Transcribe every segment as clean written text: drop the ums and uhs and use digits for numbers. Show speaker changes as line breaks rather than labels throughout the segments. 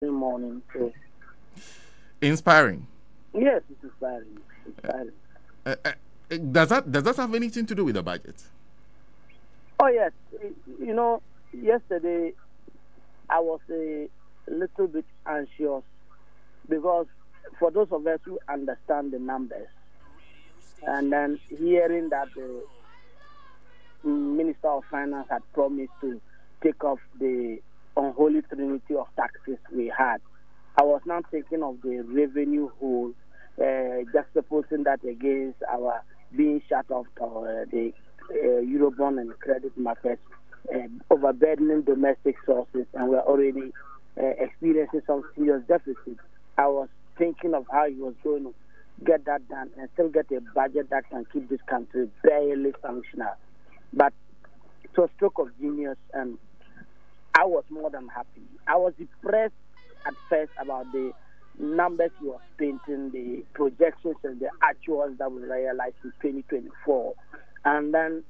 morning. So
Inspiring.
yes, it's inspiring. Inspiring.
Does that have anything to do with the budget?
Oh yes, yesterday I was a little bit anxious because for those of us who understand the numbers, and then hearing that the Minister of Finance had promised to take off the unholy trinity of taxes we had, I was now thinking of the revenue hole, juxtaposing that against our being shut off the Eurobond and credit markets, overburdening domestic sources, and we're already experiencing some serious deficits. I was thinking of how he was going to get that done and still get a budget that can keep this country barely functional. But it was stroke of genius, and I was more than happy. I was depressed at first about the numbers he was painting, the projections and the actuals that we realized in 2024. And then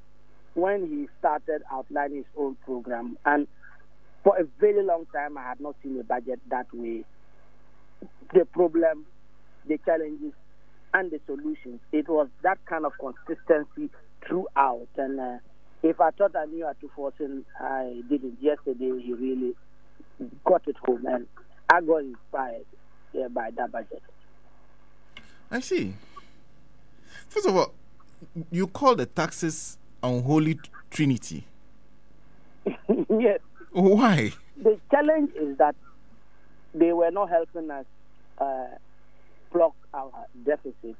when he started outlining his own program, and for a very long time, I had not seen a budget that way. The problem, the challenges, and the solutions. It was that kind of consistency throughout. And if I thought I knew how to force him, I didn't. Yesterday, he really got it home, and I got inspired by that budget.
I see. First of all, you call the taxes unholy trinity.
Yes.
Why?
The challenge is that they were not helping us plug our deficit,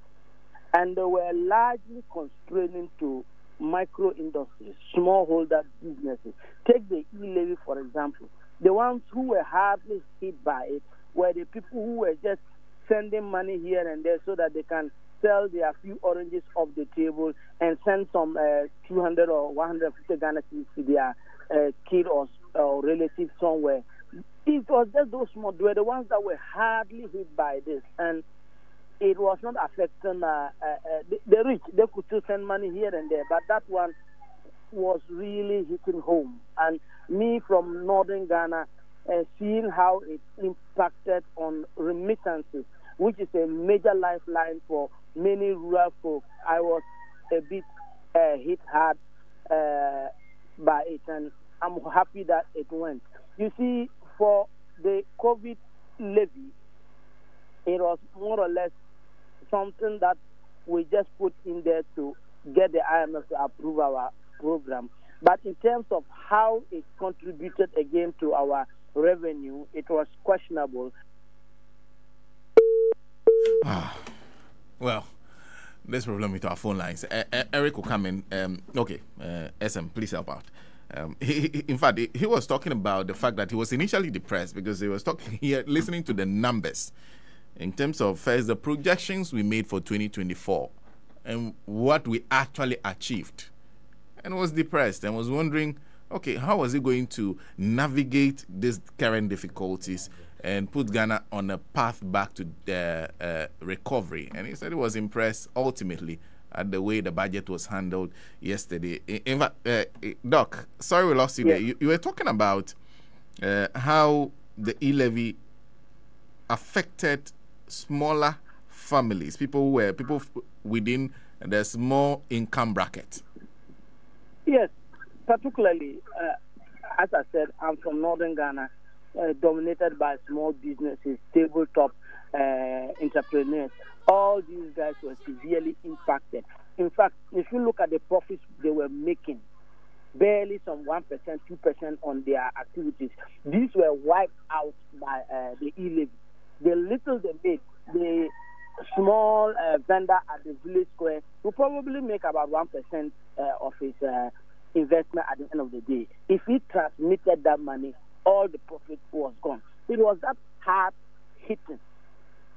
and they were largely constraining to micro industries, smallholder businesses. Take the e-levy, for example. The ones who were hardly hit by it were the people who were just sending money here and there so that they can sell their few oranges off the table and send some 200 or 150 Ghana cedis to their kid or relative somewhere. It was just those small. They were the ones that were hardly hit by this, and it was not affecting the rich. They could still send money here and there, but that one was really hitting home. And me from northern Ghana, seeing how it impacted on remittances, which is a major lifeline for many rural folk, I was a bit hit hard by it, and I'm happy that it went. You see, for the COVID levy, it was more or less something that we just put in there to get the IMF to approve our program. But in terms of how it contributed again to our revenue, it was questionable.
Well, there's a problem with our phone lines. Eric will come in. Okay, SM, please help out. In fact, he was talking about the fact that he was initially depressed because he was talking here, listening to the numbers in terms of first the projections we made for 2024 and what we actually achieved, and was depressed and was wondering, okay, how was he going to navigate these current difficulties and put Ghana on a path back to the recovery? And he said he was impressed ultimately at the way the budget was handled yesterday. In fact, Doc, sorry we lost you there. You were talking about how the e-levy affected smaller families, people within the small income bracket.
Yes, particularly, as I said, I'm from northern Ghana, dominated by small businesses, tabletop entrepreneurs. All these guys were severely impacted. In fact, if you look at the profits they were making, barely some 1%, 2% on their activities, these were wiped out by the e-levy. The little they made, the small vendor at the village square will probably make about 1% of his investment at the end of the day. If he transmitted that money, all the profit was gone. It was that hard hitting.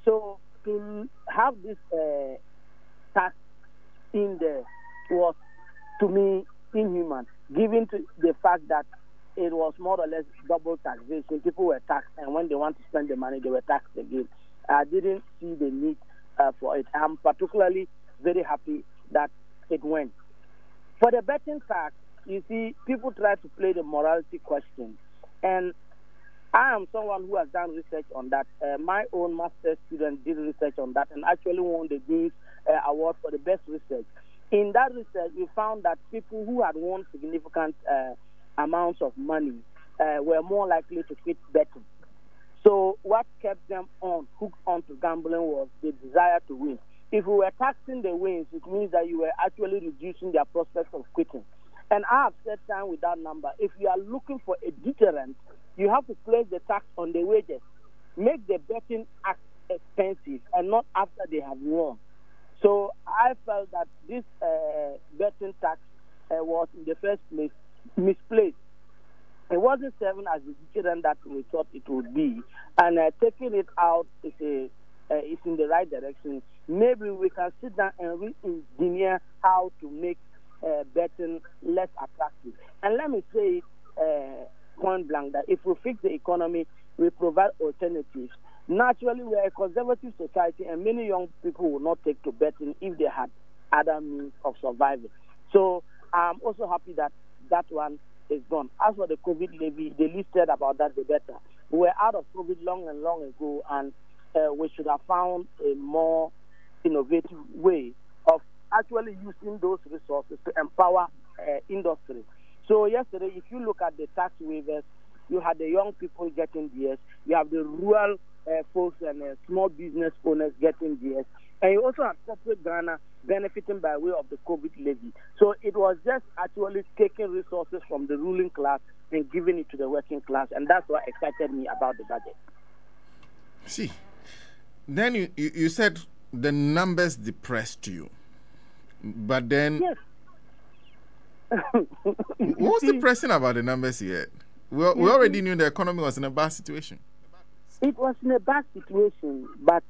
So to have this tax in there was, to me, inhuman, given to the fact that it was more or less double taxation. People were taxed, and when they want to spend the money, they were taxed again. I didn't see the need for it. I'm particularly very happy that it went. For the betting tax, you see, people try to play the morality question. And I am someone who has done research on that. My own master's student did research on that and actually won the Dean's Award for the best research. In that research, we found that people who had won significant amounts of money were more likely to quit betting. So what kept them hooked onto gambling was the desire to win. If we were taxing the wins, it means that you were actually reducing their prospects of quitting. And I have said time with that number. If you are looking for a deterrent, you have to place the tax on the wages. Make the betting act expensive and not after they have won. So I felt that this betting tax was in the first place misplaced. It wasn't serving as the deterrent that we thought it would be. And taking it out is in the right direction. Maybe we can sit down and re-engineer how to make betting less attractive. And let me say point blank that if we fix the economy, we provide alternatives. Naturally, we are a conservative society, and many young people will not take to betting if they had other means of surviving. So I'm also happy that that one is gone. As for the COVID levy, the least said about that, the better. We were out of COVID long ago, and we should have found a more innovative way of actually using those resources to empower industry. So yesterday, if you look at the tax waivers, you had the young people getting theirs, you have the rural folks and small business owners getting theirs, and you also have corporate Ghana benefiting by way of the COVID levy. So it was just actually taking resources from the ruling class and giving it to the working class, and that's what excited me about the budget.
See, then you said the numbers depressed you, but then
yes.
What's depressing about the numbers here? We already knew the economy was in a bad situation.
It was in a bad situation, but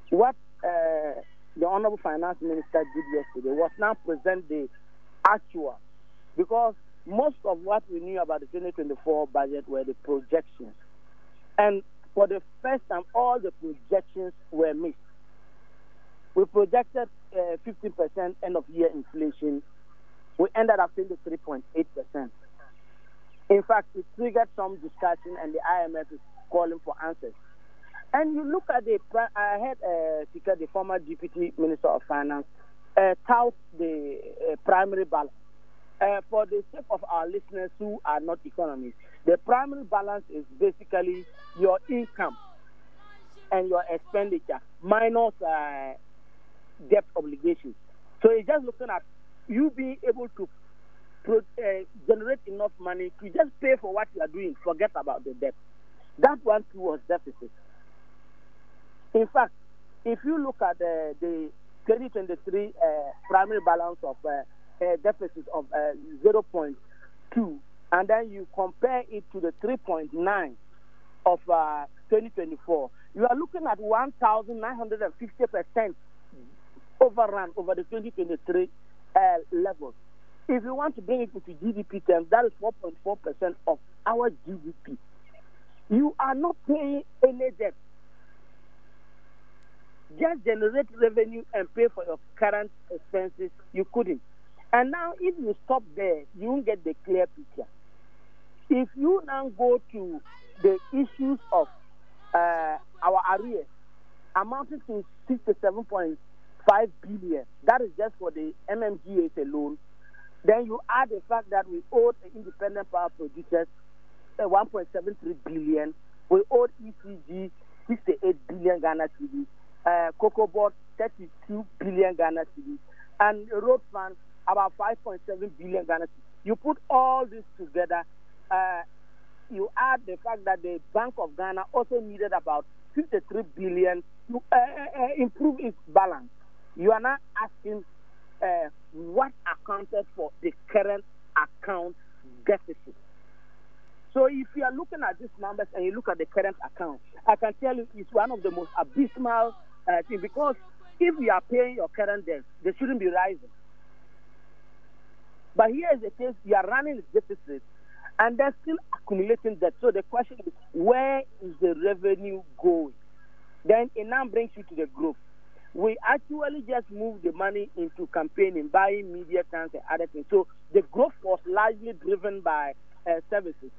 what the Honorable Finance Minister did yesterday was now present the actual, because most of what we knew about the 2024 budget were the projections. And for the first time, all the projections were missed. We projected 15% end-of-year inflation. We ended up seeing the 3.8%. In fact, it triggered some discussion, and the IMF is calling for answers. And you look at I heard the former Deputy Minister of Finance, tout the primary balance. For the sake of our listeners who are not economists, the primary balance is basically your income and your expenditure minus debt obligations. So it's just looking at you being able to generate enough money to just pay for what you are doing, forget about the debt. That one too was deficit. In fact, if you look at the 2023 primary balance of deficit of 0.2, and then you compare it to the 3.9 of 2024, you are looking at 1,950% overrun over the 2023 levels. If you want to bring it into GDP terms, that is 4.4% of our GDP. You are not paying any debt. Just generate revenue and pay for your current expenses. You couldn't. And now, if you stop there, you won't get the clear picture. If you now go to the issues of our arrears, amounting to 67.5 billion, that is just for the MMGAs alone. Then you add the fact that we owed the independent power producers 1.73 billion. We owed ECG 68 billion Ghana cedis, Cocoa Board 32 billion Ghana cedis, and Road Fund about 5.7 billion Ghana cedis. You put all this together, you add the fact that the Bank of Ghana also needed about 53 billion to improve its balance. You are now asking what accounted for the current account deficit. So if you are looking at these numbers and you look at the current account, I can tell you it's one of the most abysmal things, because if you are paying your current debt, they shouldn't be rising. But here is the case, you are running a deficit and they're still accumulating debt. So the question is, where is the revenue going? Then it now brings you to the growth. We actually just moved the money into campaigning, buying media time and other things. So the growth was largely driven by services,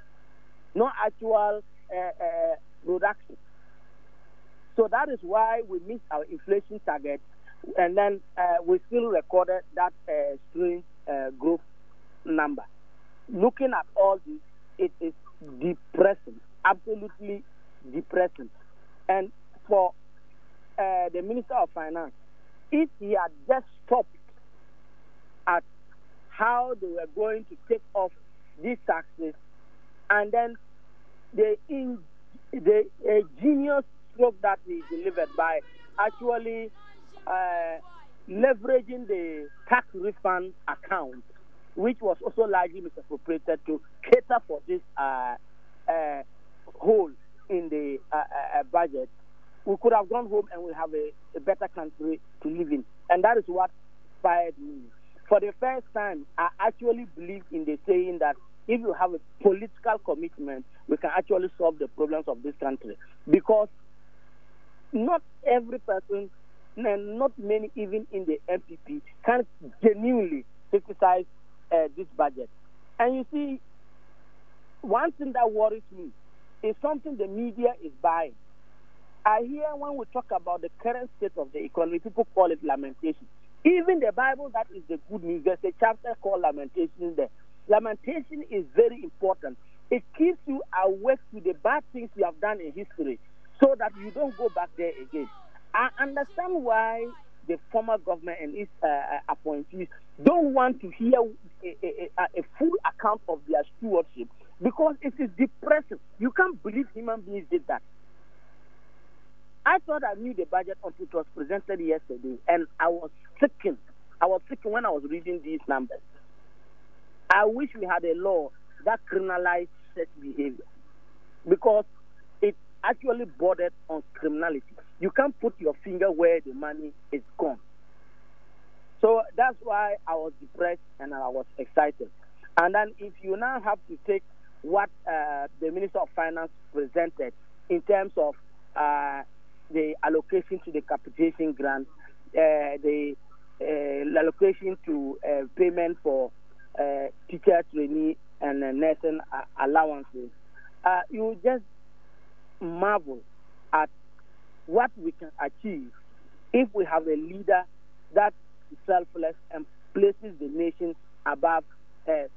no actual production. So that is why we missed our inflation target, and then we still recorded that strange growth number. Looking at all this, it is depressing, absolutely depressing. And for the Minister of Finance, if he had just stopped at how they were going to take off these taxes, and then the genius stroke that he delivered by actually leveraging the tax refund account, which was also largely misappropriated to cater for this hole in the budget, we could have gone home and we have a better country to live in. And that is what inspired me. For the first time, I actually believe in the saying that if you have a political commitment, we can actually solve the problems of this country. Because not every person, and not many even in the MPP, can genuinely criticize this budget. And you see, one thing that worries me is something the media is buying. I hear when we talk about the current state of the economy, people call it lamentation. Even the Bible, that is the good news, there's a chapter called Lamentation there. Lamentation is very important. It keeps you awake to the bad things you have done in history so that you don't go back there again. I understand why the former government and its appointees don't want to hear a full account of their stewardship, because it is depressing. You can't believe human beings did that. I thought I knew the budget until it was presented yesterday, and I was sickened. I was sickened when I was reading these numbers. I wish we had a law that criminalized such behavior, because it actually bordered on criminality. You can't put your finger where the money is gone. So that's why I was depressed and I was excited. And then if you now have to take what the Minister of Finance presented in terms of the allocation to the capitation grant, the allocation to payment for teacher, trainee, and nursing allowances, you just marvel at what we can achieve if we have a leader that is selfless and places the nation above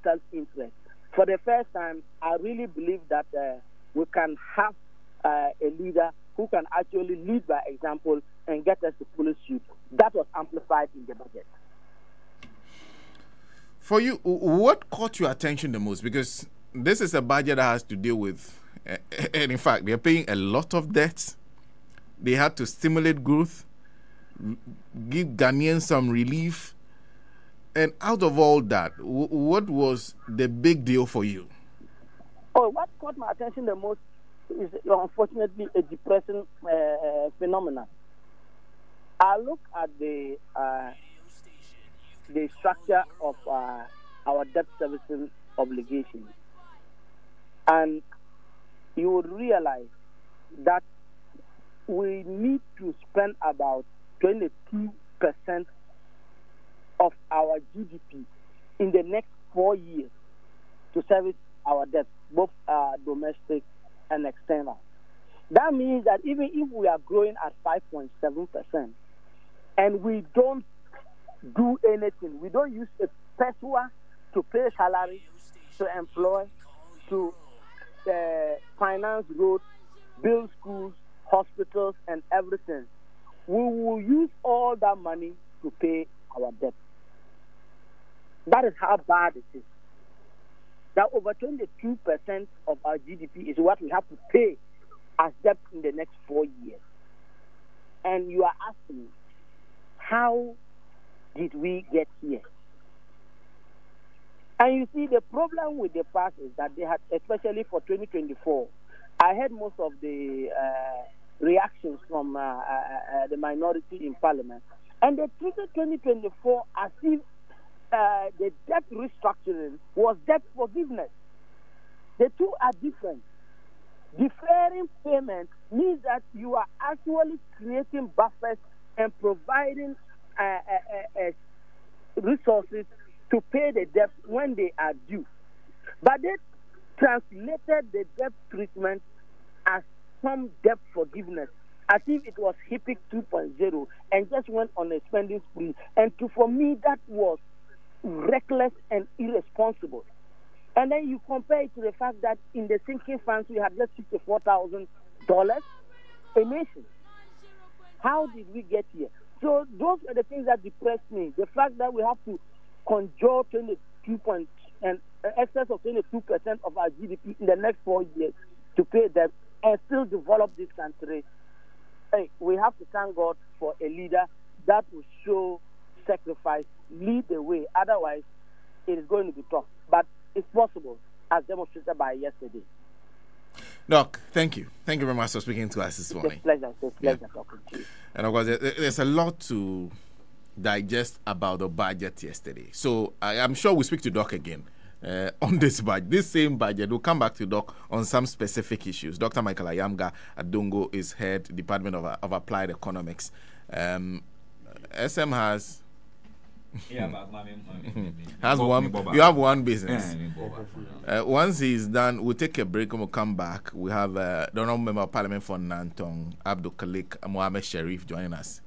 self-interest. For the first time, I really believe that we can have a leader who can actually lead by example and get us to follow suit. That was amplified in the budget.
For you, what caught your attention the most? Because this is a budget that has to deal with, and in fact, they're paying a lot of debts. They had to stimulate growth, give Ghanaians some relief. And out of all that, what was the big deal for you?
Oh, what caught my attention the most is unfortunately a depressing phenomenon. I look at the structure of our debt servicing obligations, and you would realize that we need to spend about 22% of our GDP in the next 4 years to service our debt, both domestic and external. That means that even if we are growing at 5.7% and we don't do anything, we don't use a pesewa to pay salary, to employ, to finance roads, build schools, hospitals, and everything, we will use all that money to pay our debt. That is how bad it is. That over 22% of our GDP is what we have to pay as debt in the next 4 years. And you are asking, how did we get here? And you see, the problem with the past is that they had, especially for 2024, I heard most of the reactions from the minority in Parliament, and they treated 2024 as if the debt restructuring was debt forgiveness. The two are different. Deferring payment means that you are actually creating buffers and providing resources to pay the debt when they are due. But they translated the debt treatment some debt forgiveness as if it was HIPIC 2.0 and just went on a spending spree. And for me, that was reckless and irresponsible. And then you compare it to the fact that in the sinking funds, we had just $64,000 a nation. How did we get here? So those are the things that depressed me. The fact that we have to conjure 22 and excess of 22% of our GDP in the next 4 years to pay them and still develop this country. Hey, we have to thank God for a leader that will show sacrifice, lead the way. Otherwise, it is going to be tough. But it's possible, as demonstrated by yesterday.
Doc, thank you. Thank you very much for speaking to us this morning.
It's a pleasure. It's a pleasure talking to you.
And of course, there's a lot to digest about the budget yesterday. So I am sure we'll speak to Doc again on this budget. This same budget, we'll come back to Doc on some specific issues. Dr. Michael Ayamga Adongo is head Department of Applied Economics. SM has you have one business. Once he's done, we'll take a break and we'll come back. We have the Honourable Member of Parliament for Nantong, Abdul Khalik Mohammed Sharif, joining us.